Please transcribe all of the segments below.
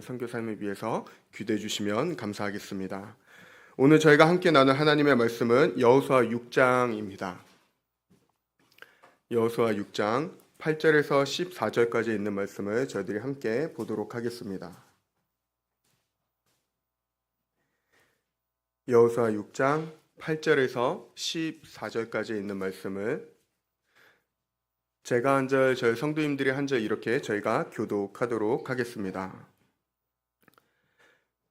선교 삶을 위해서 기도해 주시면 감사하겠습니다. 오늘 저희가 함께 나눌 하나님의 말씀은 여호수아 6장입니다. 여호수아 6장 8절에서 14절까지 있는 말씀을 저희들이 함께 보도록 하겠습니다. 여호수아 6장 8절에서 14절까지 있는 말씀을 제가 한 절, 저희 성도님들이 한 절 이렇게 저희가 교독하도록 하겠습니다.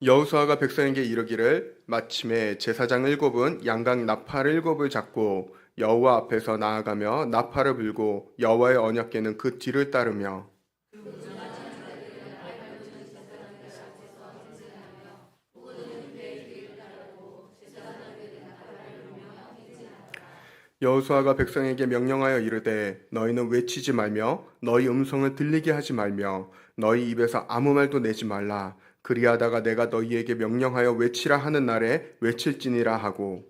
여호수아가 백성에게 이르기를 마침에 제사장 7은 양각 나팔 7을 잡고 여호와 앞에서 나아가며 나팔을 불고 여호와의 언약궤는 그 뒤를 따르며 여호수아가 백성에게 명령하여 이르되 너희는 외치지 말며 너희 음성을 들리게 하지 말며 너희 입에서 아무 말도 내지 말라. 그리하다가 내가 너희에게 명령하여 외치라 하는 날에 외칠지니라 하고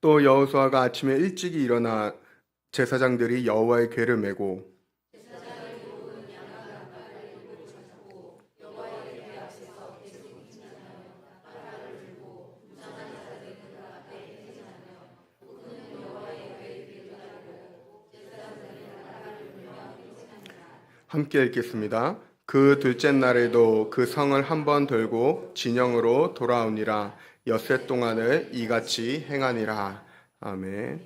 또 여호수아가 아침에 일찍이 일어나 제사장들이 여호와의 궤를 메고 함께 읽겠습니다. 그 둘째 날에도 그 성을 한 번 돌고 진영으로 돌아오니라. 엿새 동안을 이같이 행하니라. 아멘.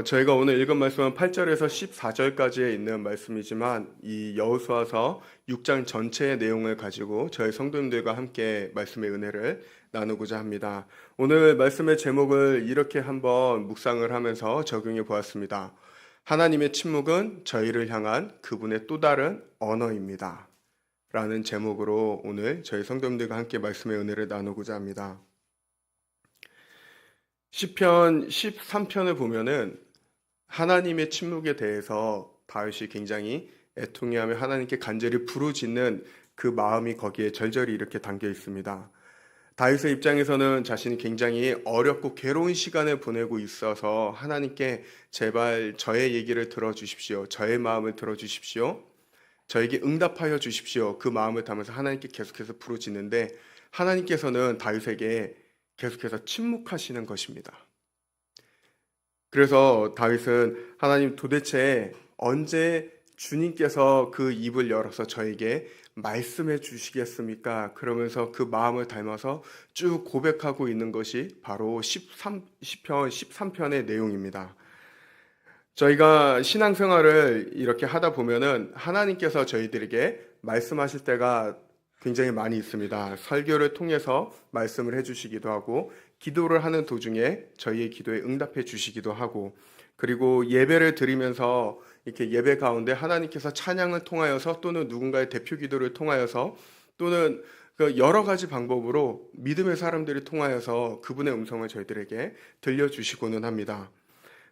저희가 오늘 읽은 말씀은 8절에서 14절까지에 있는 말씀이지만 이 여호수아서 6장 전체의 내용을 가지고 저희 성도님들과 함께 말씀의 은혜를 나누고자 합니다. 오늘 말씀의 제목을 이렇게 한번 묵상을 하면서 적용해 보았습니다. 하나님의 침묵은 저희를 향한 그분의 또 다른 언어입니다. 라는 제목으로 오늘 저희 성도님들과 함께 말씀의 은혜를 나누고자 합니다. 시편 13편을 보면은 하나님의 침묵에 대해서 다윗이 굉장히 애통해하며 하나님께 간절히 부르짖는 그 마음이 거기에 절절히 이렇게 담겨 있습니다. 다윗의 입장에서는 자신이 굉장히 어렵고 괴로운 시간을 보내고 있어서 하나님께 제발 저의 얘기를 들어주십시오. 저의 마음을 들어주십시오. 저에게 응답하여 주십시오. 그 마음을 담아서 하나님께 계속해서 부르짖는데 하나님께서는 다윗에게 계속해서 침묵하시는 것입니다. 그래서 다윗은 하나님 도대체 언제 주님께서 그 입을 열어서 저에게 말씀해 주시겠습니까? 그러면서 그 마음을 닮아서 쭉 고백하고 있는 것이 바로 시편 13편의 내용입니다. 저희가 신앙생활을 이렇게 하다 보면은 하나님께서 저희들에게 말씀하실 때가 굉장히 많이 있습니다. 설교를 통해서 말씀을 해주시기도 하고 기도를 하는 도중에 저희의 기도에 응답해 주시기도 하고 그리고 예배를 드리면서 이렇게 예배 가운데 하나님께서 찬양을 통하여서 또는 누군가의 대표 기도를 통하여서 또는 그 여러 가지 방법으로 믿음의 사람들이 통하여서 그분의 음성을 저희들에게 들려주시고는 합니다.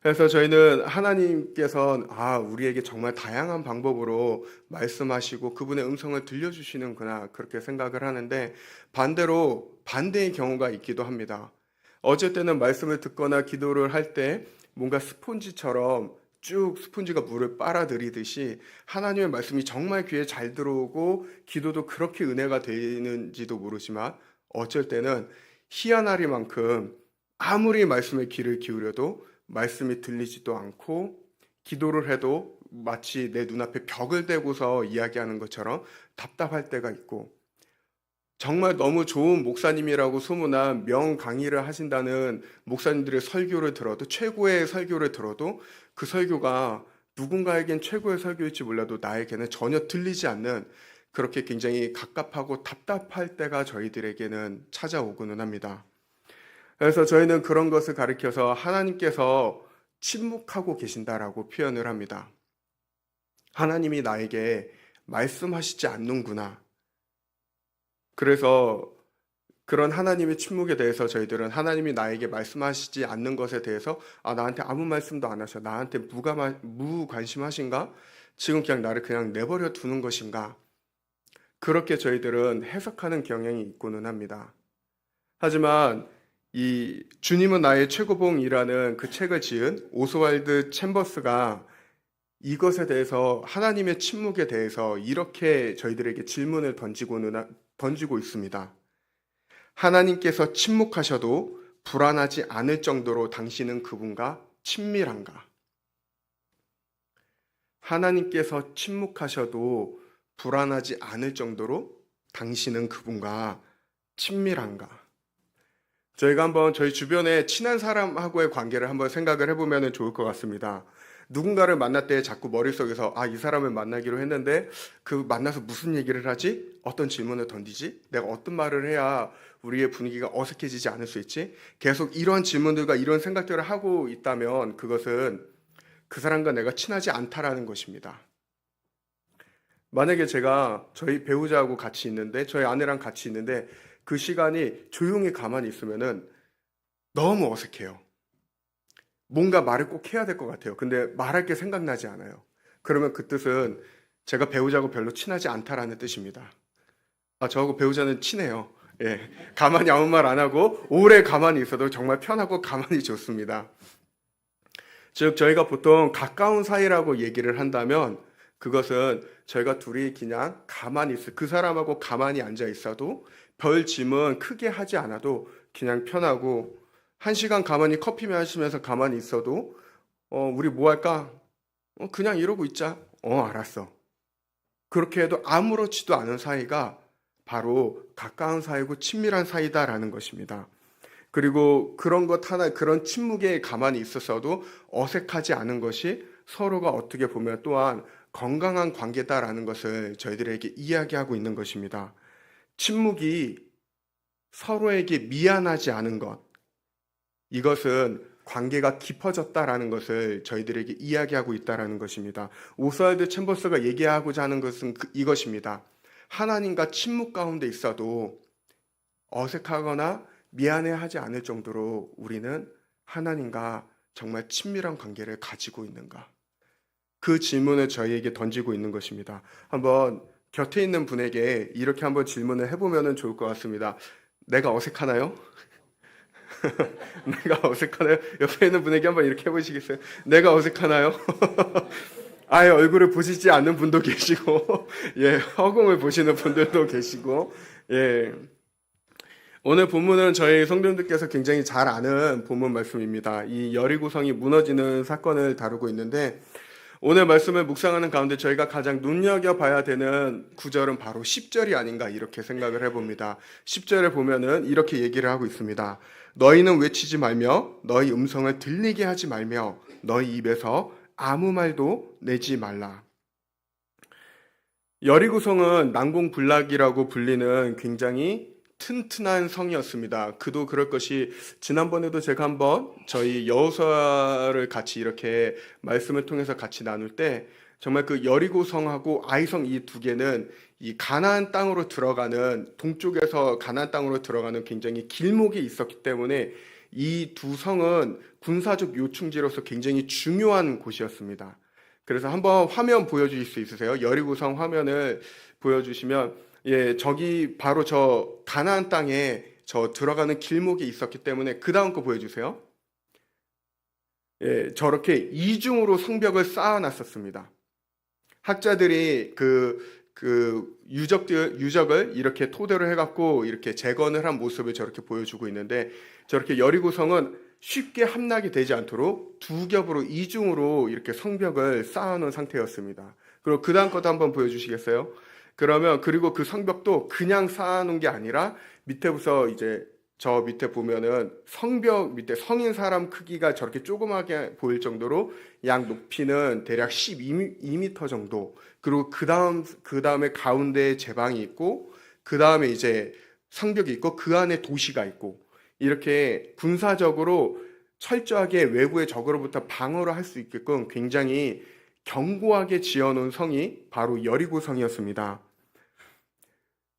그래서 저희는 하나님께서 우리에게 정말 다양한 방법으로 말씀하시고 그분의 음성을 들려주시는구나 그렇게 생각을 하는데 반대로 반대의 경우가 있기도 합니다. 어쩔 때는 말씀을 듣거나 기도를 할 때 뭔가 스폰지처럼 쭉 스폰지가 물을 빨아들이듯이 하나님의 말씀이 정말 귀에 잘 들어오고 기도도 그렇게 은혜가 되는지도 모르지만 어쩔 때는 희한하리만큼 아무리 말씀에 귀를 기울여도 말씀이 들리지도 않고 기도를 해도 마치 내 눈앞에 벽을 대고서 이야기하는 것처럼 답답할 때가 있고 정말 너무 좋은 목사님이라고 소문난 명 강의를 하신다는 목사님들의 설교를 들어도 최고의 설교를 들어도 그 설교가 누군가에겐 최고의 설교일지 몰라도 나에게는 전혀 들리지 않는 그렇게 굉장히 갑갑하고 답답할 때가 저희들에게는 찾아오고는 합니다. 그래서 저희는 그런 것을 가리켜서 하나님께서 침묵하고 계신다라고 표현을 합니다. 하나님이 나에게 말씀하시지 않는구나. 그래서 그런 하나님의 침묵에 대해서 저희들은 하나님이 나에게 말씀하시지 않는 것에 대해서 나한테 아무 말씀도 안 하셔. 나한테 무관심하신가? 지금 그냥 나를 그냥 내버려 두는 것인가? 그렇게 저희들은 해석하는 경향이 있고는 합니다. 하지만 이 주님은 나의 최고봉이라는 그 책을 지은 오스왈드 챔버스가 이것에 대해서 하나님의 침묵에 대해서 이렇게 저희들에게 질문을 던지고 있습니다. 하나님께서 침묵하셔도 불안하지 않을 정도로 당신은 그분과 친밀한가? 하나님께서 침묵하셔도 불안하지 않을 정도로 당신은 그분과 친밀한가? 저희가 한번 저희 주변에 친한 사람하고의 관계를 한번 생각을 해보면 좋을 것 같습니다. 누군가를 만날 때 자꾸 머릿속에서 이 사람을 만나기로 했는데 그 만나서 무슨 얘기를 하지? 어떤 질문을 던지지? 내가 어떤 말을 해야 우리의 분위기가 어색해지지 않을 수 있지? 계속 이런 질문들과 이런 생각들을 하고 있다면 그것은 그 사람과 내가 친하지 않다라는 것입니다. 만약에 제가 저희 배우자하고 같이 있는데 저희 아내랑 같이 있는데 그 시간이 조용히 가만히 있으면은 너무 어색해요. 뭔가 말을 꼭 해야 될 것 같아요. 근데 말할 게 생각나지 않아요. 그러면 그 뜻은 제가 배우자하고 별로 친하지 않다라는 뜻입니다. 저하고 배우자는 친해요. 예. 가만히 아무 말 안 하고 오래 가만히 있어도 정말 편하고 가만히 좋습니다. 즉, 저희가 보통 가까운 사이라고 얘기를 한다면 그것은 저희가 둘이 그냥 가만히 그 사람하고 가만히 앉아 있어도 별 짐은 크게 하지 않아도 그냥 편하고 1시간 가만히 커피 마시면서 가만히 있어도 우리 뭐 할까? 그냥 이러고 있자. 알았어. 그렇게 해도 아무렇지도 않은 사이가 바로 가까운 사이고 친밀한 사이다라는 것입니다. 그리고 그런 것 하나, 그런 침묵에 가만히 있었어도 어색하지 않은 것이 서로가 어떻게 보면 또한 건강한 관계다라는 것을 저희들에게 이야기하고 있는 것입니다. 침묵이 서로에게 미안하지 않은 것, 이것은 관계가 깊어졌다라는 것을 저희들에게 이야기하고 있다라는 것입니다. 오스왈드 챔버스가 얘기하고자 하는 것은 이것입니다. 하나님과 침묵 가운데 있어도 어색하거나 미안해하지 않을 정도로 우리는 하나님과 정말 친밀한 관계를 가지고 있는가? 그 질문을 저희에게 던지고 있는 것입니다. 한번 곁에 있는 분에게 이렇게 한번 질문을 해보면 좋을 것 같습니다. 내가 어색하나요? 내가 어색하나요? 옆에 있는 분에게 한번 이렇게 해보시겠어요? 내가 어색하나요? 아예 얼굴을 보시지 않는 분도 계시고, 예, 허공을 보시는 분들도 계시고, 예. 오늘 본문은 저희 성도님들께서 굉장히 잘 아는 본문 말씀입니다. 이 여리고성이 무너지는 사건을 다루고 있는데, 오늘 말씀을 묵상하는 가운데 저희가 가장 눈여겨봐야 되는 구절은 바로 10절이 아닌가 이렇게 생각을 해봅니다. 10절에 보면은 이렇게 얘기를 하고 있습니다. 너희는 외치지 말며 너희 음성을 들리게 하지 말며 너희 입에서 아무 말도 내지 말라. 여리고성은 난공불락이라고 불리는 굉장히 튼튼한 성이었습니다. 그도 그럴 것이 지난번에도 제가 한번 저희 여호수아를 같이 이렇게 말씀을 통해서 같이 나눌 때 정말 그 여리고성하고 아이성 이 두 개는 이 가나안 땅으로 들어가는 동쪽에서 가나안 땅으로 들어가는 굉장히 길목이 있었기 때문에 이 두 성은 군사적 요충지로서 굉장히 중요한 곳이었습니다. 그래서 한번 화면 보여주실 수 있으세요? 여리고성 화면을 보여주시면 예, 저기 바로 저 가나안 땅에 저 들어가는 길목이 있었기 때문에 그 다음 거 보여주세요. 예, 저렇게 이중으로 성벽을 쌓아놨었습니다. 학자들이 그 유적을 이렇게 토대로 해갖고 이렇게 재건을 한 모습을 저렇게 보여주고 있는데 저렇게 여리고성은 쉽게 함락이 되지 않도록 두 겹으로 이중으로 이렇게 성벽을 쌓아놓은 상태였습니다. 그리고 그 다음 것도 한번 보여주시겠어요? 그리고 그 성벽도 그냥 쌓아놓은 게 아니라 밑에부터 이제 저 밑에 보면은 성벽 밑에 성인 사람 크기가 저렇게 조그맣게 보일 정도로 약 높이는 대략 12m 정도. 그리고 그 다음에 가운데에 제방이 있고 그 다음에 이제 성벽이 있고 그 안에 도시가 있고 이렇게 군사적으로 철저하게 외부의 적으로부터 방어를 할 수 있게끔 굉장히 견고하게 지어놓은 성이 바로 여리고성이었습니다.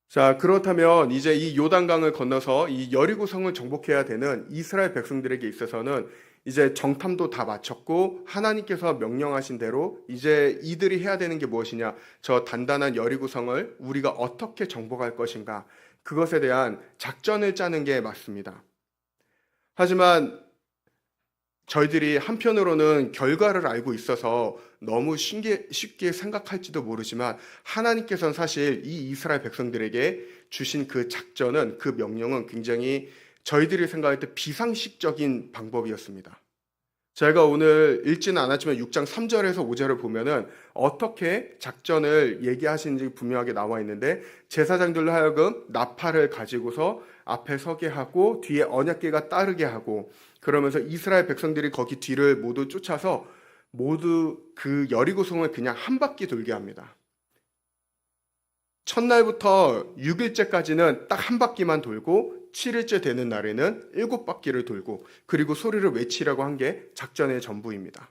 자, 그렇다면 이제 이 요단강을 건너서 이 여리고성을 정복해야 되는 이스라엘 백성들에게 있어서는 이제 정탐도 다 마쳤고 하나님께서 명령하신 대로 이제 이들이 해야 되는 게 무엇이냐? 저 단단한 여리고성을 우리가 어떻게 정복할 것인가? 그것에 대한 작전을 짜는 게 맞습니다. 하지만 저희들이 한편으로는 결과를 알고 있어서 너무 쉽게 생각할지도 모르지만 하나님께서는 사실 이 이스라엘 백성들에게 주신 그 작전은, 그 명령은 굉장히 저희들이 생각할 때 비상식적인 방법이었습니다. 제가 오늘 읽지는 않았지만 6장 3절에서 5절을 보면은 어떻게 작전을 얘기하시는지 분명하게 나와 있는데, 제사장들로 하여금 나팔을 가지고서 앞에 서게 하고 뒤에 언약궤가 따르게 하고, 그러면서 이스라엘 백성들이 거기 뒤를 모두 쫓아서 모두 그 여리고성을 그냥 한 바퀴 돌게 합니다. 첫날부터 6일째까지는 딱 한 바퀴만 돌고 7일째 되는 날에는 7바퀴를 돌고, 그리고 소리를 외치라고 한 게 작전의 전부입니다.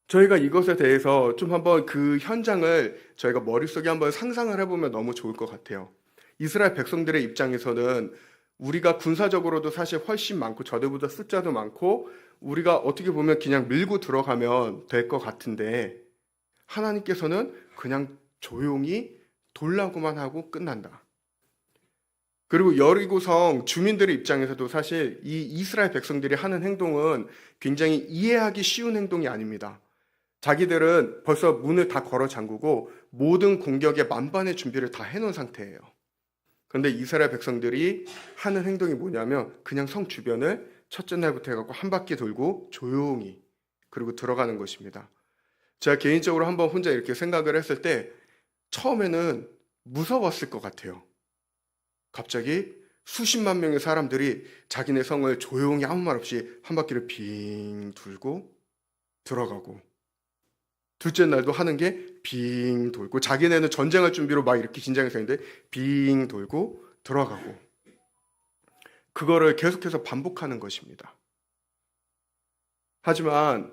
저희가 이것에 대해서 좀 한번 그 현장을 저희가 머릿속에 한번 상상을 해보면 너무 좋을 것 같아요. 이스라엘 백성들의 입장에서는 우리가 군사적으로도 사실 훨씬 많고 저들보다 숫자도 많고 우리가 어떻게 보면 그냥 밀고 들어가면 될 것 같은데, 하나님께서는 그냥 조용히 돌라고만 하고 끝난다. 그리고 여리고성 주민들의 입장에서도 사실 이 이스라엘 백성들이 하는 행동은 굉장히 이해하기 쉬운 행동이 아닙니다. 자기들은 벌써 문을 다 걸어 잠그고 모든 공격에 만반의 준비를 다 해놓은 상태예요. 그런데 이스라엘 백성들이 하는 행동이 뭐냐면 그냥 성 주변을 첫째 날부터 해갖고 한 바퀴 돌고 조용히 그리고 들어가는 것입니다. 제가 개인적으로 한번 혼자 이렇게 생각을 했을 때 처음에는 무서웠을 것 같아요. 갑자기 수십만 명의 사람들이 자기네 성을 조용히 아무 말 없이 한 바퀴를 빙 돌고 들어가고, 둘째 날도 하는 게 빙 돌고, 자기네는 전쟁할 준비로 막 이렇게 긴장해서 있는데 빙 돌고 들어가고, 그거를 계속해서 반복하는 것입니다. 하지만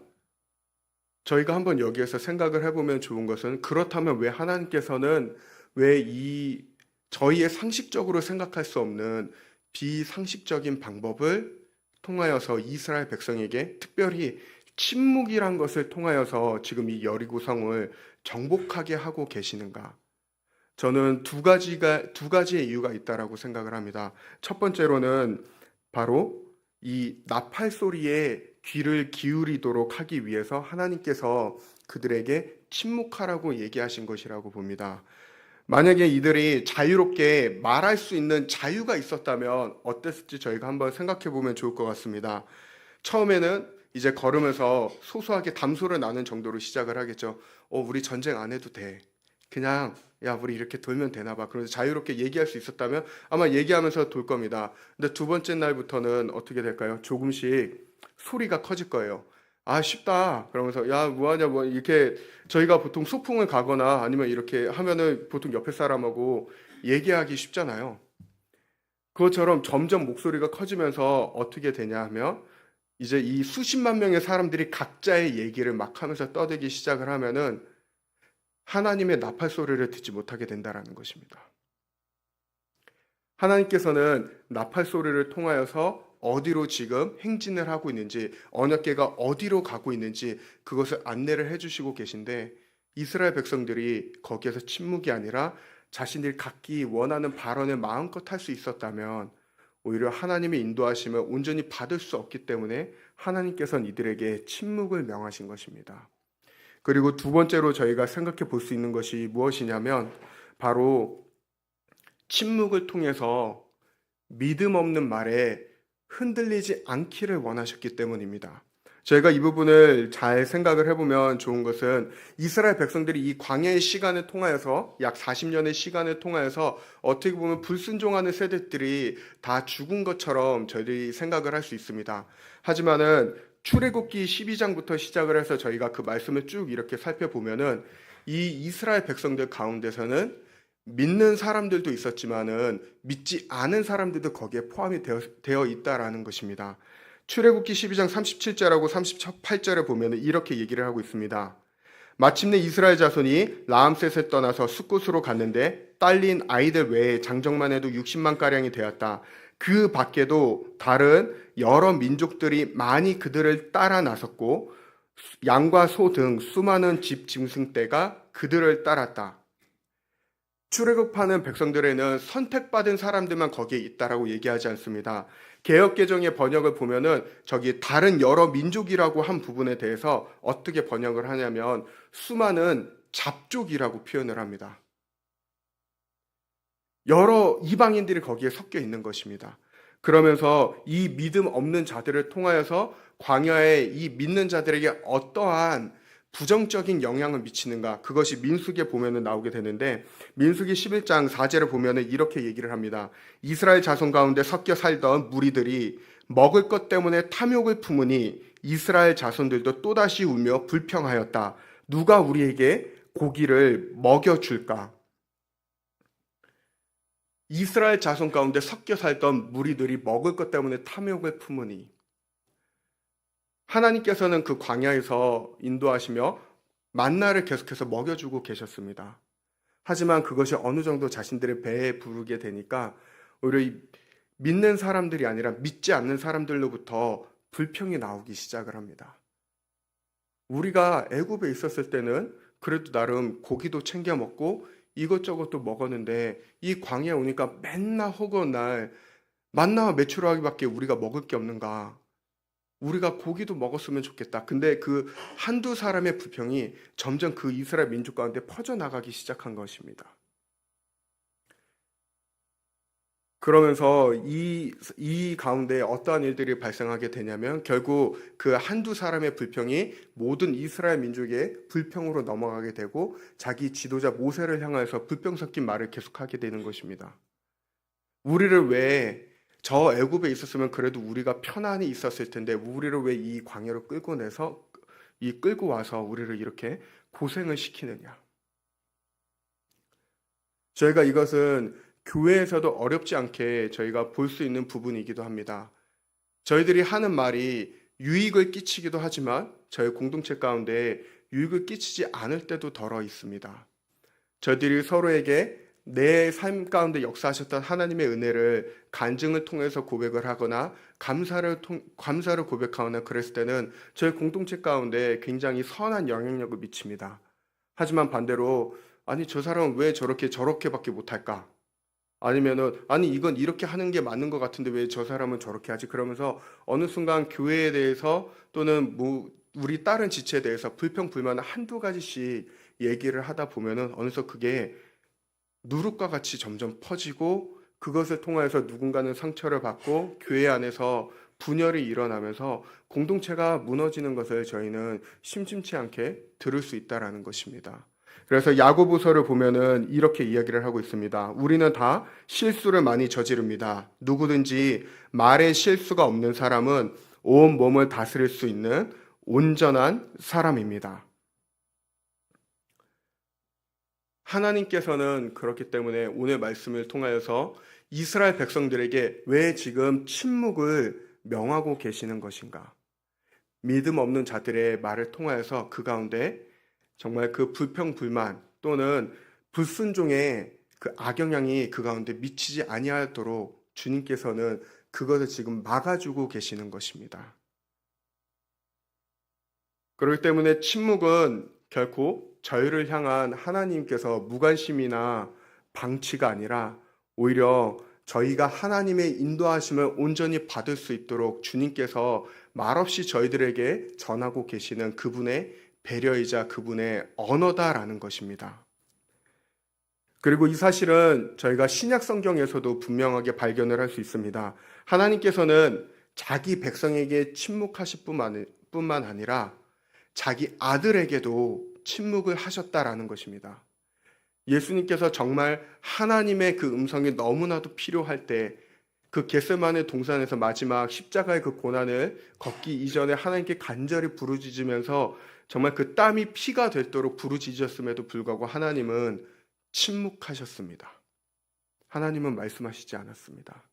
저희가 한번 여기에서 생각을 해보면 좋은 것은, 그렇다면 왜 하나님께서는 왜 이 저희의 상식적으로 생각할 수 없는 비상식적인 방법을 통하여서 이스라엘 백성에게, 특별히 침묵이란 것을 통하여서 지금 이 여리고성을 정복하게 하고 계시는가? 저는 두 가지의 이유가 있다라고 생각을 합니다. 첫 번째로는 바로 이 나팔 소리에 귀를 기울이도록 하기 위해서 하나님께서 그들에게 침묵하라고 얘기하신 것이라고 봅니다. 만약에 이들이 자유롭게 말할 수 있는 자유가 있었다면 어땠을지 저희가 한번 생각해 보면 좋을 것 같습니다. 처음에는 이제 걸으면서 소소하게 담소를 나눈 정도로 시작을 하겠죠. 우리 전쟁 안 해도 돼. 그냥 야, 우리 이렇게 돌면 되나 봐. 그러면서 자유롭게 얘기할 수 있었다면 아마 얘기하면서 돌 겁니다. 근데 두 번째 날부터는 어떻게 될까요? 조금씩 소리가 커질 거예요. 아, 쉽다. 그러면서 야, 뭐하냐, 뭐 이렇게 저희가 보통 소풍을 가거나 아니면 이렇게 하면은 보통 옆에 사람하고 얘기하기 쉽잖아요. 그것처럼 점점 목소리가 커지면서 어떻게 되냐 하면, 이제 이 수십만 명의 사람들이 각자의 얘기를 막 하면서 떠들기 시작을 하면은 하나님의 나팔 소리를 듣지 못하게 된다라는 것입니다. 하나님께서는 나팔 소리를 통하여서 어디로 지금 행진을 하고 있는지, 언약궤가 어디로 가고 있는지 그것을 안내를 해주시고 계신데, 이스라엘 백성들이 거기에서 침묵이 아니라 자신들이 갖기 원하는 발언을 마음껏 할 수 있었다면 오히려 하나님의 인도하심을 온전히 받을 수 없기 때문에 하나님께서는 이들에게 침묵을 명하신 것입니다. 그리고 두 번째로 저희가 생각해 볼 수 있는 것이 무엇이냐면, 바로 침묵을 통해서 믿음 없는 말에 흔들리지 않기를 원하셨기 때문입니다. 저희가 이 부분을 잘 생각을 해보면 좋은 것은, 이스라엘 백성들이 이 광야의 시간을 통하여서 약 40년의 시간을 통하여서 어떻게 보면 불순종하는 세대들이 다 죽은 것처럼 저희들이 생각을 할 수 있습니다. 하지만은 출애굽기 12장부터 시작을 해서 저희가 그 말씀을 쭉 이렇게 살펴보면은 이 이스라엘 백성들 가운데서는 믿는 사람들도 있었지만은 믿지 않은 사람들도 거기에 포함이 되어 있다라는 것입니다. 출애굽기 12장 37절하고 38절에 보면 이렇게 얘기를 하고 있습니다. 마침내 이스라엘 자손이 라암셋에 떠나서 숫곳으로 갔는데 딸린 아이들 외에 장정만 해도 60만 가량이 되었다. 그 밖에도 다른 여러 민족들이 많이 그들을 따라 나섰고 양과 소 등 수많은 집 짐승떼가 그들을 따랐다. 출애굽하는 백성들에는 선택받은 사람들만 거기에 있다라고 얘기하지 않습니다. 개역개정의 번역을 보면은 저기 다른 여러 민족이라고 한 부분에 대해서 어떻게 번역을 하냐면 수많은 잡족이라고 표현을 합니다. 여러 이방인들이 거기에 섞여 있는 것입니다. 그러면서 이 믿음 없는 자들을 통하여서 광야에 이 믿는 자들에게 어떠한 부정적인 영향을 미치는가, 그것이 민수기에 보면은 나오게 되는데, 민수기 11장 4절을 보면은 이렇게 얘기를 합니다. 이스라엘 자손 가운데 섞여 살던 무리들이 먹을 것 때문에 탐욕을 품으니 이스라엘 자손들도 또다시 울며 불평하였다. 누가 우리에게 고기를 먹여줄까? 이스라엘 자손 가운데 섞여 살던 무리들이 먹을 것 때문에 탐욕을 품으니, 하나님께서는 그 광야에서 인도하시며 만나를 계속해서 먹여주고 계셨습니다. 하지만 그것이 어느 정도 자신들의 배에 부르게 되니까 오히려 믿는 사람들이 아니라 믿지 않는 사람들로부터 불평이 나오기 시작을 합니다. 우리가 애굽에 있었을 때는 그래도 나름 고기도 챙겨 먹고 이것저것도 먹었는데 이 광야에 오니까 맨날 허구한 날 만나와 메추라기밖에 우리가 먹을 게 없는가? 우리가 고기도 먹었으면 좋겠다. 근데 그 한두 사람의 불평이 점점 그 이스라엘 민족 가운데 퍼져나가기 시작한 것입니다. 그러면서 이 가운데 어떠한 일들이 발생하게 되냐면 결국 그 한두 사람의 불평이 모든 이스라엘 민족의 불평으로 넘어가게 되고 자기 지도자 모세를 향해서 불평 섞인 말을 계속하게 되는 것입니다. 우리를 왜 저 애굽에 있었으면 그래도 우리가 편안히 있었을 텐데 우리를 왜 이 광야로 끌고 와서 우리를 이렇게 고생을 시키느냐. 저희가 이것은 교회에서도 어렵지 않게 저희가 볼 수 있는 부분이기도 합니다. 저희들이 하는 말이 유익을 끼치기도 하지만 저희 공동체 가운데 유익을 끼치지 않을 때도 덜어 있습니다. 저희들이 서로에게 내 삶 가운데 역사하셨던 하나님의 은혜를 간증을 통해서 고백을 하거나 감사를 고백하거나 그랬을 때는 저희 공동체 가운데 굉장히 선한 영향력을 미칩니다. 하지만 반대로 아니 저 사람은 왜 저렇게밖에 못할까? 아니면은 아니 이건 이렇게 하는 게 맞는 것 같은데 왜 저 사람은 저렇게 하지? 그러면서 어느 순간 교회에 대해서 또는 우리 다른 지체에 대해서 불평불만을 한두 가지씩 얘기를 하다 보면은 어느덧 그게 누룩과 같이 점점 퍼지고 그것을 통해서 누군가는 상처를 받고 교회 안에서 분열이 일어나면서 공동체가 무너지는 것을 저희는 심심치 않게 들을 수 있다라는 것입니다. 그래서 야고보서를 보면은 이렇게 이야기를 하고 있습니다. 우리는 다 실수를 많이 저지릅니다. 누구든지 말에 실수가 없는 사람은 온 몸을 다스릴 수 있는 온전한 사람입니다. 하나님께서는 그렇기 때문에 오늘 말씀을 통하여서 이스라엘 백성들에게 왜 지금 침묵을 명하고 계시는 것인가? 믿음 없는 자들의 말을 통하여서 그 가운데 정말 그 불평불만 또는 불순종의 그 악영향이 그 가운데 미치지 아니하도록 주님께서는 그것을 지금 막아주고 계시는 것입니다. 그렇기 때문에 침묵은 결코 저희를 향한 하나님께서 무관심이나 방치가 아니라 오히려 저희가 하나님의 인도하심을 온전히 받을 수 있도록 주님께서 말없이 저희들에게 전하고 계시는 그분의 배려이자 그분의 언어다라는 것입니다. 그리고 이 사실은 저희가 신약 성경에서도 분명하게 발견을 할 수 있습니다. 하나님께서는 자기 백성에게 침묵하실 뿐만 아니라 자기 아들에게도 침묵을 하셨다라는 것입니다. 예수님께서 정말 하나님의 그 음성이 너무나도 필요할 때 그 겟세마네 동산에서 마지막 십자가의 그 고난을 걷기 이전에 하나님께 간절히 부르짖으면서 정말 그 땀이 피가 되도록 부르짖었음에도 불구하고 하나님은 침묵하셨습니다. 하나님은 말씀하시지 않았습니다.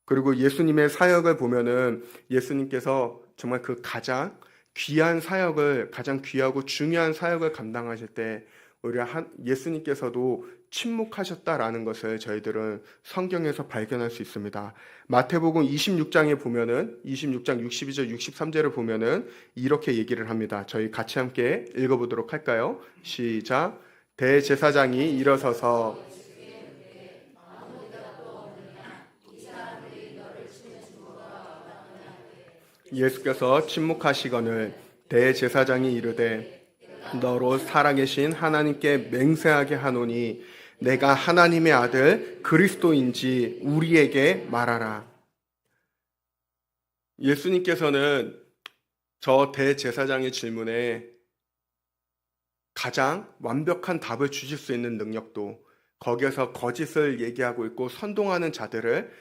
그리고 예수님의 사역을 보면은 예수님께서 정말 그 가장 귀한 사역을, 가장 귀하고 중요한 사역을 감당하실 때 오히려 예수님께서도 침묵하셨다라는 것을 저희들은 성경에서 발견할 수 있습니다. 마태복음 26장에 보면은 26장 62절 63절을 보면은 이렇게 얘기를 합니다. 저희 같이 함께 읽어보도록 할까요? 시작. 대제사장이 일어서서 예수께서 침묵하시거늘 대제사장이 이르되 너로 살아계신 하나님께 맹세하게 하노니 내가 하나님의 아들 그리스도인지 우리에게 말하라. 예수님께서는 저 대제사장의 질문에 가장 완벽한 답을 주실 수 있는 능력도, 거기에서 거짓을 얘기하고 있고 선동하는 자들을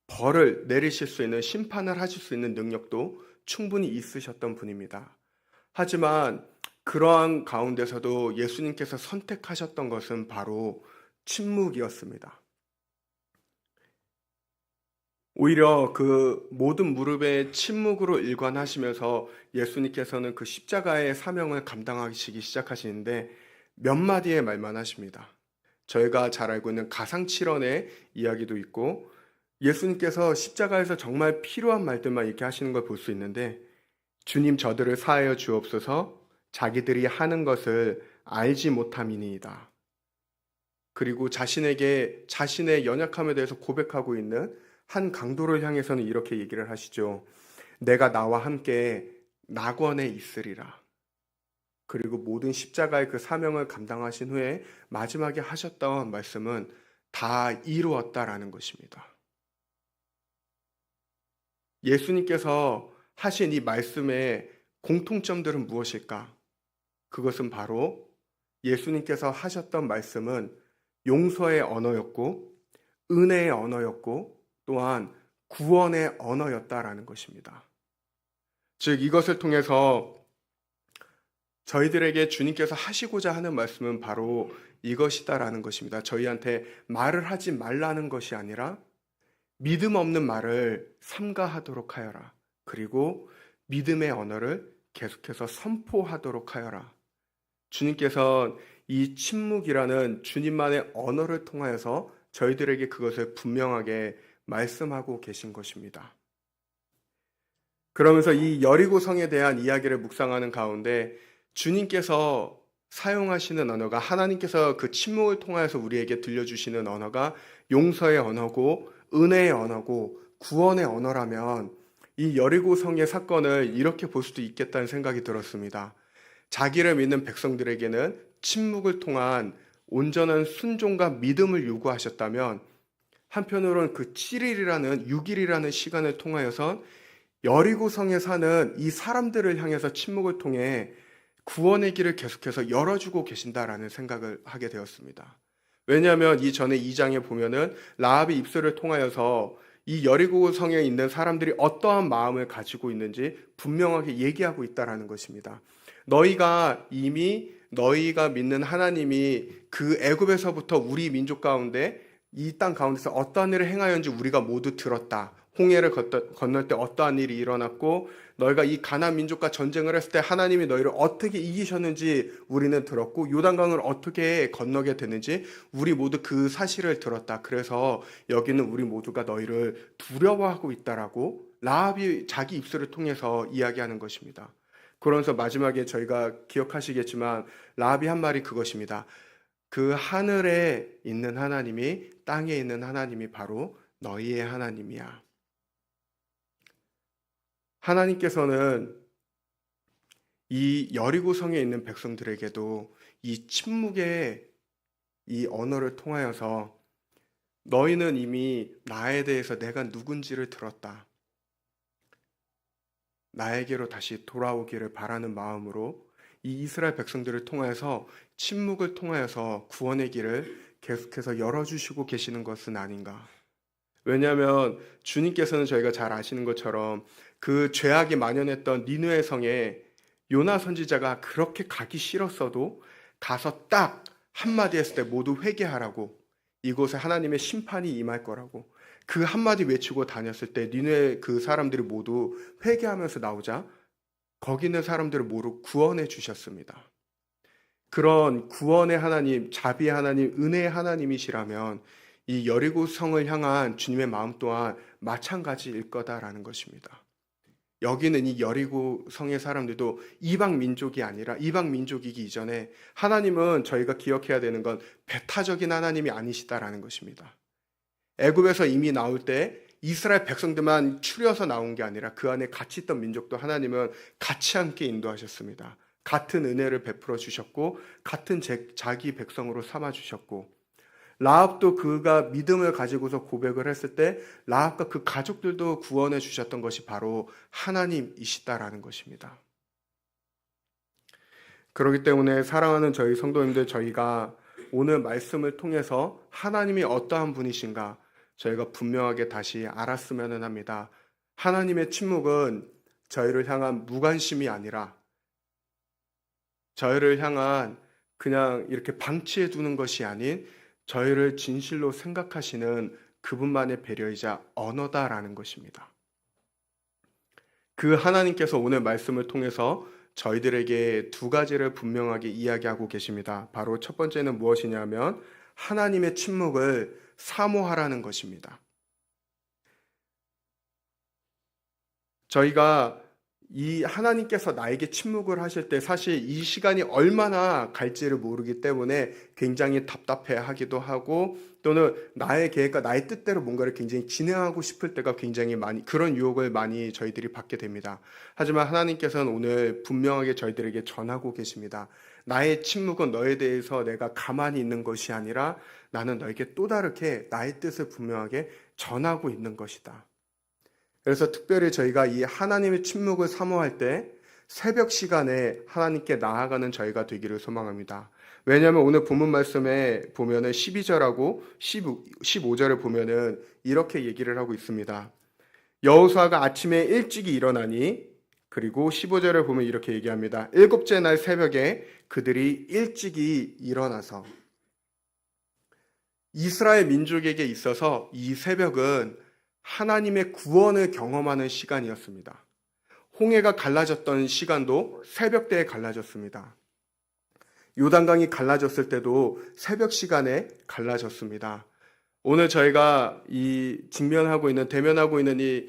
벌을 내리실 수 있는, 심판을 하실 수 있는 능력도 충분히 있으셨던 분입니다. 하지만 그러한 가운데서도 예수님께서 선택하셨던 것은 바로 침묵이었습니다. 오히려 그 모든 무릎에 침묵으로 일관하시면서 예수님께서는 그 십자가의 사명을 감당하시기 시작하시는데 몇 마디의 말만 하십니다. 저희가 잘 알고 있는 가상칠언의 이야기도 있고 예수님께서 십자가에서 정말 필요한 말들만 이렇게 하시는 걸 볼 수 있는데, 주님 저들을 사하여 주옵소서, 자기들이 하는 것을 알지 못함이니이다. 그리고 자신에게 자신의 연약함에 대해서 고백하고 있는 한 강도를 향해서는 이렇게 얘기를 하시죠. 내가 나와 함께 낙원에 있으리라. 그리고 모든 십자가의 그 사명을 감당하신 후에 마지막에 하셨던 말씀은 다 이루었다라는 것입니다. 예수님께서 하신 이 말씀의 공통점들은 무엇일까? 그것은 바로 예수님께서 하셨던 말씀은 용서의 언어였고 은혜의 언어였고 또한 구원의 언어였다라는 것입니다. 즉 이것을 통해서 저희들에게 주님께서 하시고자 하는 말씀은 바로 이것이다라는 것입니다. 저희한테 말을 하지 말라는 것이 아니라 믿음 없는 말을 삼가하도록 하여라. 그리고 믿음의 언어를 계속해서 선포하도록 하여라. 주님께서 이 침묵이라는 주님만의 언어를 통하여서 저희들에게 그것을 분명하게 말씀하고 계신 것입니다. 그러면서 이 여리고성에 대한 이야기를 묵상하는 가운데 주님께서 사용하시는 언어가, 하나님께서 그 침묵을 통하여서 우리에게 들려주시는 언어가 용서의 언어고 은혜의 언어고 구원의 언어라면 이 여리고성의 사건을 이렇게 볼 수도 있겠다는 생각이 들었습니다. 자기를 믿는 백성들에게는 침묵을 통한 온전한 순종과 믿음을 요구하셨다면 한편으로는 그 7일이라는 6일이라는 시간을 통하여서 여리고성에 사는 이 사람들을 향해서 침묵을 통해 구원의 길을 계속해서 열어주고 계신다라는 생각을 하게 되었습니다. 왜냐하면 이전에 2장에 보면은 라합의 입술을 통하여서 이 여리고성에 있는 사람들이 어떠한 마음을 가지고 있는지 분명하게 얘기하고 있다라는 것입니다. 너희가 이미 너희가 믿는 하나님이 그 애굽에서부터 우리 민족 가운데 이 땅 가운데서 어떠한 일을 행하였는지 우리가 모두 들었다. 홍해를 건널 때 어떠한 일이 일어났고 너희가 이 가나안 민족과 전쟁을 했을 때 하나님이 너희를 어떻게 이기셨는지 우리는 들었고 요단강을 어떻게 건너게 됐는지 우리 모두 그 사실을 들었다. 그래서 여기는 우리 모두가 너희를 두려워하고 있다라고 라합이 자기 입술을 통해서 이야기하는 것입니다. 그러면서 마지막에 저희가 기억하시겠지만 라합이 한 말이 그것입니다. 그 하늘에 있는 하나님이 땅에 있는 하나님이 바로 너희의 하나님이야. 하나님께서는 이 여리고성에 있는 백성들에게도 이 침묵의 이 언어를 통하여서 너희는 이미 나에 대해서 내가 누군지를 들었다. 나에게로 다시 돌아오기를 바라는 마음으로 이 이스라엘 백성들을 통하여서 침묵을 통하여서 구원의 길을 계속해서 열어주시고 계시는 것은 아닌가. 왜냐하면 주님께서는 저희가 잘 아시는 것처럼 그 죄악이 만연했던 니느웨 성에 요나 선지자가 그렇게 가기 싫었어도 가서 딱 한마디 했을 때 모두 회개하라고, 이곳에 하나님의 심판이 임할 거라고 그 한마디 외치고 다녔을 때 니느웨 그 사람들이 모두 회개하면서 나오자 거기 있는 사람들을 모두 구원해 주셨습니다. 그런 구원의 하나님, 자비의 하나님, 은혜의 하나님이시라면 이 여리고 성을 향한 주님의 마음 또한 마찬가지일 거다라는 것입니다. 여기는 이 여리고 성의 사람들도 이방 민족이 아니라, 이방 민족이기 이전에 하나님은 저희가 기억해야 되는 건 배타적인 하나님이 아니시다라는 것입니다. 애굽에서 이미 나올 때 이스라엘 백성들만 추려서 나온 게 아니라 그 안에 같이 있던 민족도 하나님은 같이 함께 인도하셨습니다. 같은 은혜를 베풀어 주셨고 같은 자기 백성으로 삼아 주셨고, 라합도 그가 믿음을 가지고서 고백을 했을 때 라합과 그 가족들도 구원해 주셨던 것이 바로 하나님이시다라는 것입니다. 그렇기 때문에 사랑하는 저희 성도님들, 저희가 오늘 말씀을 통해서 하나님이 어떠한 분이신가 저희가 분명하게 다시 알았으면 합니다. 하나님의 침묵은 저희를 향한 무관심이 아니라 저희를 향한 그냥 이렇게 방치해 두는 것이 아닌 저희를 진실로 생각하시는 그분만의 배려이자 언어다라는 것입니다. 그 하나님께서 오늘 말씀을 통해서 저희들에게 두 가지를 분명하게 이야기하고 계십니다. 바로 첫 번째는 무엇이냐면 하나님의 침묵을 사모하라는 것입니다. 저희가 이 하나님께서 나에게 침묵을 하실 때 사실 이 시간이 얼마나 갈지를 모르기 때문에 굉장히 답답해하기도 하고, 또는 나의 계획과 나의 뜻대로 뭔가를 굉장히 진행하고 싶을 때가 굉장히 많이, 그런 유혹을 많이 저희들이 받게 됩니다. 하지만 하나님께서는 오늘 분명하게 저희들에게 전하고 계십니다. 나의 침묵은 너에 대해서 내가 가만히 있는 것이 아니라 나는 너에게 또 다르게 나의 뜻을 분명하게 전하고 있는 것이다. 그래서 특별히 저희가 이 하나님의 침묵을 사모할 때 새벽 시간에 하나님께 나아가는 저희가 되기를 소망합니다. 왜냐하면 오늘 본문 말씀에 보면은 12절하고 15절을 보면은 이렇게 얘기를 하고 있습니다. 여호수아가 아침에 일찍이 일어나니, 그리고 15절을 보면 이렇게 얘기합니다. 일곱째 날 새벽에 그들이 일찍이 일어나서, 이스라엘 민족에게 있어서 이 새벽은 하나님의 구원을 경험하는 시간이었습니다. 홍해가 갈라졌던 시간도 새벽 때에 갈라졌습니다. 요단강이 갈라졌을 때도 새벽 시간에 갈라졌습니다. 오늘 저희가 대면하고 있는 이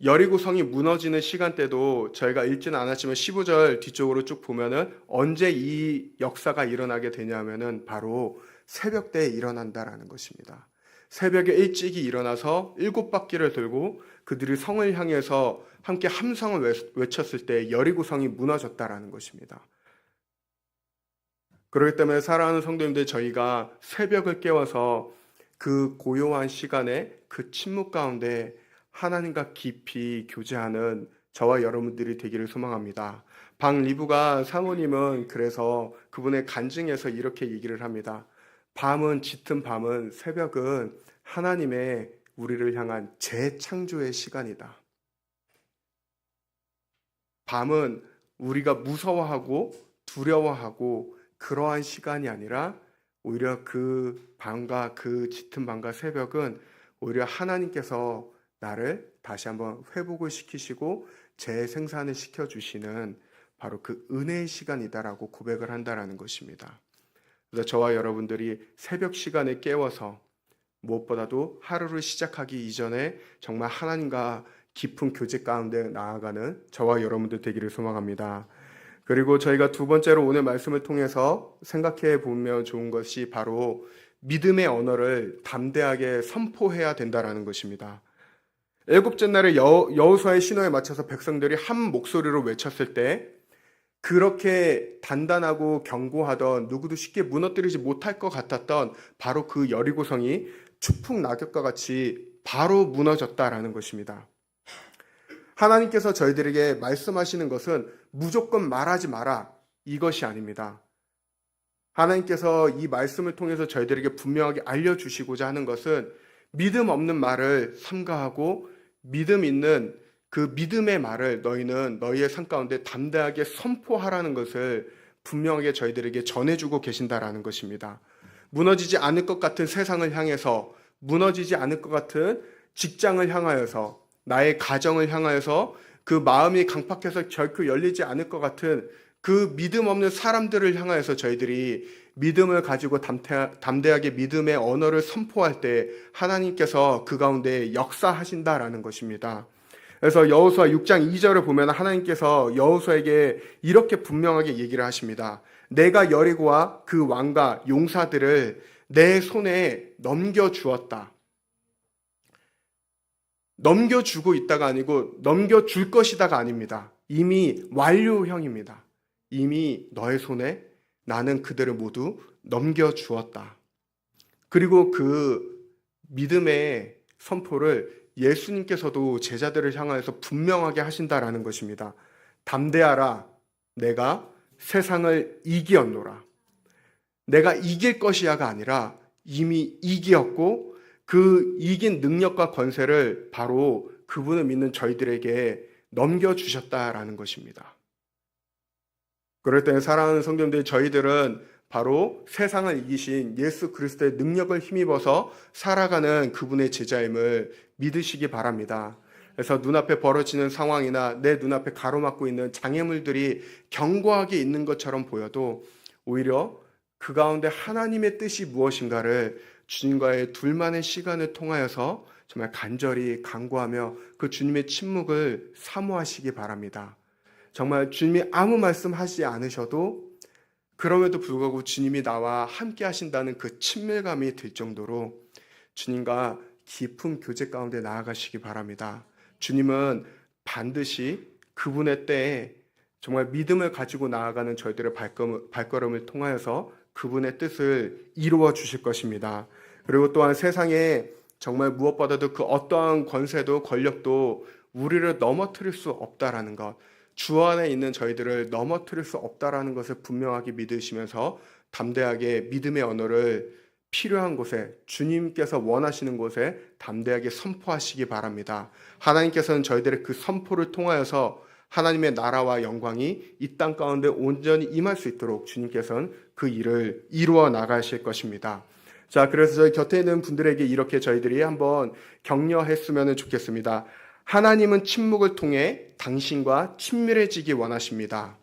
여리고성이 무너지는 시간대도 저희가 읽지는 않았지만 15절 뒤쪽으로 쭉 보면은 언제 이 역사가 일어나게 되냐면은 바로 새벽 때에 일어난다라는 것입니다. 새벽에 일찍이 일어나서 7바퀴를 돌고 그들이 성을 향해서 함께 함성을 외쳤을 때 여리고성이 무너졌다라는 것입니다. 그렇기 때문에 사랑하는 성도님들, 저희가 새벽을 깨워서 그 고요한 시간에 그 침묵 가운데 하나님과 깊이 교제하는 저와 여러분들이 되기를 소망합니다. 박리부가 사모님은 그래서 그분의 간증에서 이렇게 얘기를 합니다. 밤은 짙은 밤은, 새벽은 하나님의 우리를 향한 재창조의 시간이다. 밤은 우리가 무서워하고 두려워하고 그러한 시간이 아니라 오히려 그 밤과 그 짙은 밤과 새벽은 오히려 하나님께서 나를 다시 한번 회복을 시키시고 재생산을 시켜주시는 바로 그 은혜의 시간이다라고 고백을 한다라는 것입니다. 그래서 저와 여러분들이 새벽 시간에 깨워서 무엇보다도 하루를 시작하기 이전에 정말 하나님과 깊은 교제 가운데 나아가는 저와 여러분들 되기를 소망합니다. 그리고 저희가 두 번째로 오늘 말씀을 통해서 생각해 보면 좋은 것이 바로 믿음의 언어를 담대하게 선포해야 된다라는 것입니다. 일곱째 날에 여호수아의 신호에 맞춰서 백성들이 한 목소리로 외쳤을 때 그렇게 단단하고 견고하던, 누구도 쉽게 무너뜨리지 못할 것 같았던 바로 그 여리고성이 추풍 낙엽과 같이 바로 무너졌다라는 것입니다. 하나님께서 저희들에게 말씀하시는 것은 무조건 말하지 마라, 이것이 아닙니다. 하나님께서 이 말씀을 통해서 저희들에게 분명하게 알려주시고자 하는 것은 믿음 없는 말을 삼가하고 믿음 있는 그 믿음의 말을 너희는 너희의 삶 가운데 담대하게 선포하라는 것을 분명하게 저희들에게 전해주고 계신다라는 것입니다. 무너지지 않을 것 같은 세상을 향해서, 무너지지 않을 것 같은 직장을 향하여서, 나의 가정을 향하여서, 그 마음이 강팍해서 결코 열리지 않을 것 같은 그 믿음 없는 사람들을 향하여서 저희들이 믿음을 가지고 담대하게 믿음의 언어를 선포할 때 하나님께서 그 가운데 역사하신다라는 것입니다. 그래서 여호수아 6장 2절을 보면 하나님께서 여호수아에게 이렇게 분명하게 얘기를 하십니다. 내가 여리고와 그 왕과 용사들을 내 손에 넘겨주었다. 넘겨주고 있다가 아니고 넘겨줄 것이다가 아닙니다. 이미 완료형입니다. 이미 너의 손에 나는 그들을 모두 넘겨주었다. 그리고 그 믿음의 선포를 예수님께서도 제자들을 향하여서 분명하게 하신다라는 것입니다. 담대하라, 내가 세상을 이기었노라. 내가 이길 것이야가 아니라 이미 이기었고 그 이긴 능력과 권세를 바로 그분을 믿는 저희들에게 넘겨주셨다라는 것입니다. 그럴 때 사랑하는 성도님들, 저희들은 바로 세상을 이기신 예수 그리스도의 능력을 힘입어서 살아가는 그분의 제자임을 믿으시기 바랍니다. 그래서 눈앞에 벌어지는 상황이나 내 눈앞에 가로막고 있는 장애물들이 견고하게 있는 것처럼 보여도 오히려 그 가운데 하나님의 뜻이 무엇인가를 주님과의 둘만의 시간을 통하여서 정말 간절히 간구하며 그 주님의 침묵을 사모하시기 바랍니다. 정말 주님이 아무 말씀하지 않으셔도 그럼에도 불구하고 주님이 나와 함께 하신다는 그 친밀감이 들 정도로 주님과 깊은 교제 가운데 나아가시기 바랍니다. 주님은 반드시 그분의 때에 정말 믿음을 가지고 나아가는 저희들의 발걸음을 통하여서 그분의 뜻을 이루어 주실 것입니다. 그리고 또한 세상에 정말 무엇보다도 그 어떠한 권세도 권력도 우리를 넘어뜨릴 수 없다라는 것, 주 안에 있는 저희들을 넘어뜨릴 수 없다라는 것을 분명하게 믿으시면서 담대하게 믿음의 언어를 필요한 곳에, 주님께서 원하시는 곳에 담대하게 선포하시기 바랍니다. 하나님께서는 저희들의 그 선포를 통하여서 하나님의 나라와 영광이 이 땅 가운데 온전히 임할 수 있도록 주님께서는 그 일을 이루어 나가실 것입니다. 자, 그래서 저희 곁에 있는 분들에게 이렇게 저희들이 한번 격려했으면 좋겠습니다. 하나님은 침묵을 통해 당신과 친밀해지기 원하십니다.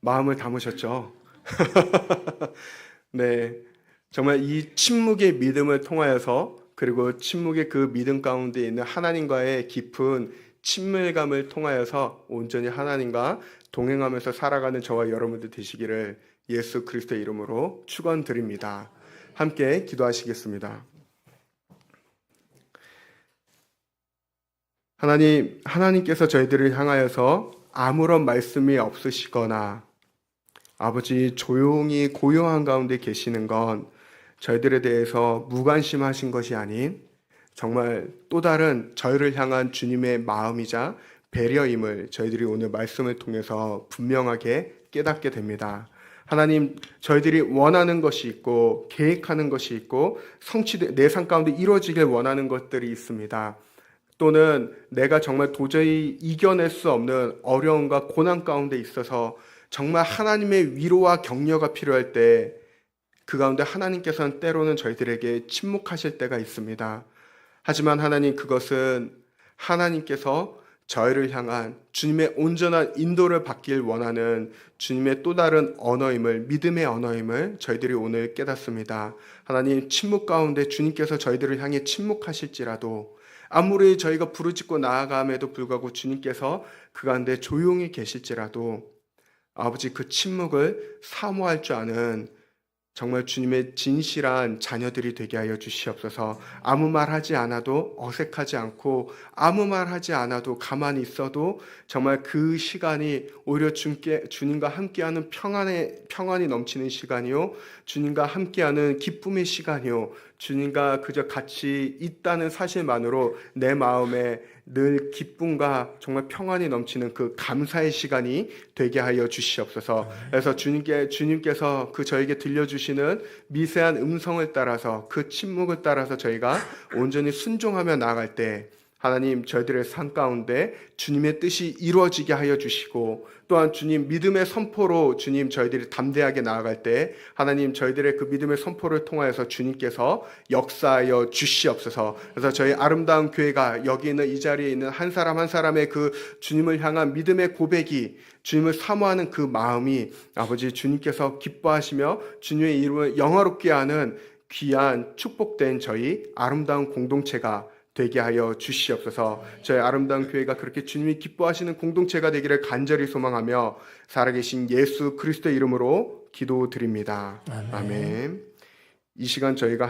마음을 담으셨죠? 네, 정말 이 침묵의 믿음을 통하여서, 그리고 침묵의 그 믿음 가운데 있는 하나님과의 깊은 친밀감을 통하여서 온전히 하나님과 동행하면서 살아가는 저와 여러분들 되시기를 예수 그리스도의 이름으로 축원드립니다. 함께 기도하시겠습니다. 하나님께서 저희들을 향하여서 아무런 말씀이 없으시거나 아버지 조용히 고요한 가운데 계시는 건 저희들에 대해서 무관심하신 것이 아닌 정말 또 다른 저희를 향한 주님의 마음이자 배려임을 저희들이 오늘 말씀을 통해서 분명하게 깨닫게 됩니다. 하나님, 저희들이 원하는 것이 있고 계획하는 것이 있고 내 삶 가운데 이루어지길 원하는 것들이 있습니다. 또는 내가 정말 도저히 이겨낼 수 없는 어려움과 고난 가운데 있어서 정말 하나님의 위로와 격려가 필요할 때 그 가운데 하나님께서는 때로는 저희들에게 침묵하실 때가 있습니다. 하지만 하나님, 그것은 하나님께서 저희를 향한 주님의 온전한 인도를 받길 원하는 주님의 또 다른 언어임을, 믿음의 언어임을 저희들이 오늘 깨닫습니다. 하나님, 침묵 가운데 주님께서 저희들을 향해 침묵하실지라도 아무리 저희가 부르짖고 나아감에도 불구하고 주님께서 그 가운데 조용히 계실지라도 아버지, 그 침묵을 사모할 줄 아는 정말 주님의 진실한 자녀들이 되게 하여 주시옵소서. 아무 말 하지 않아도 어색하지 않고 아무 말 하지 않아도 가만히 있어도 정말 그 시간이 오히려 주님과 함께하는 평안이 넘치는 시간이요, 주님과 함께하는 기쁨의 시간이요, 주님과 그저 같이 있다는 사실만으로 내 마음에 늘 기쁨과 정말 평안이 넘치는 그 감사의 시간이 되게 하여 주시옵소서. 그래서 주님께서 그 저에게 들려주시는 미세한 음성을 따라서, 그 침묵을 따라서 저희가 온전히 순종하며 나아갈 때 하나님, 저희들의 삶 가운데 주님의 뜻이 이루어지게 하여 주시고, 또한 주님 믿음의 선포로 주님 저희들이 담대하게 나아갈 때 하나님, 저희들의 그 믿음의 선포를 통하여서 주님께서 역사하여 주시옵소서. 그래서 저희 아름다운 교회가 여기 있는 이 자리에 있는 한 사람 한 사람의 그 주님을 향한 믿음의 고백이, 주님을 사모하는 그 마음이 아버지 주님께서 기뻐하시며 주님의 이름을 영화롭게 하는 귀한 축복된 저희 아름다운 공동체가 되게 하여 주시옵소서. 저희 아름다운 교회가 그렇게 주님이 기뻐하시는 공동체가 되기를 간절히 소망하며 살아계신 예수 그리스도의 이름으로 기도드립니다. 아멘. 이 시간 저희가